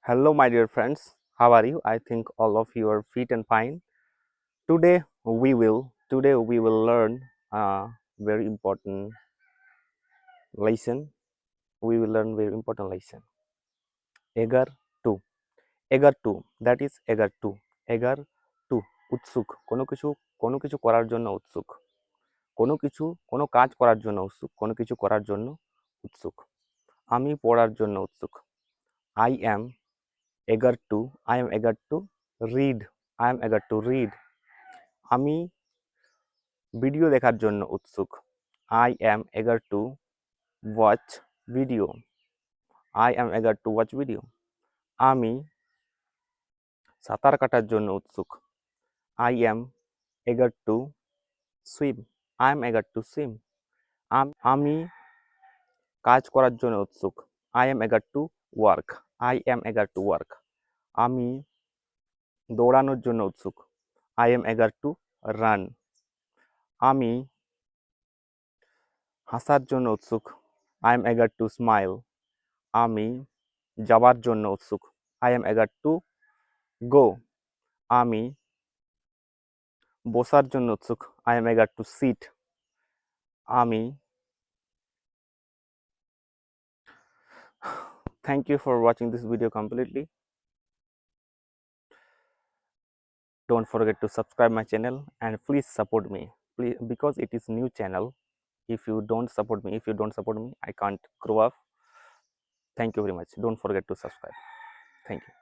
Hello, my dear friends. How are you? I think all of you are fit and fine. Today we will learn a very important lesson. We will learn very important lesson. Eager to, eager to. That is eager to, eager to. উৎসুক, কোনো কিছু করার জন্য উৎসুক, কোনো কাজ করার জন্য উৎসুক, কোনো কিছু করার জন্য উৎসুক। আমি পড়ার জন্য উৎসুক। I am eager to, I am eager to read, I am eager to read. আমি ভিডিও দেখার জন্য উৎসুক। I am eager to watch video, I am eager to watch video. আমি সাঁতার কাটার জন্য উৎসুক। I am eager to swim, I am eager to swim. আমি কাজ করার জন্য উৎসুক। I am eager to work, I am eager to work. আমি দৌড়ানোর জন্য উৎসুক। I am eager to run. আমি হাসার জন্য উৎসুক। I am eager to smile. আমি যাবার জন্য উৎসুক। I am eager to go. আমি বসার জন্য উৎসুক। I am eager to sit. আমি Thank you for watching this video completely. Don't forget to subscribe my channel and please support me. Please, because it is new channel. If you don't support me, I can't grow up. Thank you very much. Don't forget to subscribe. Thank you.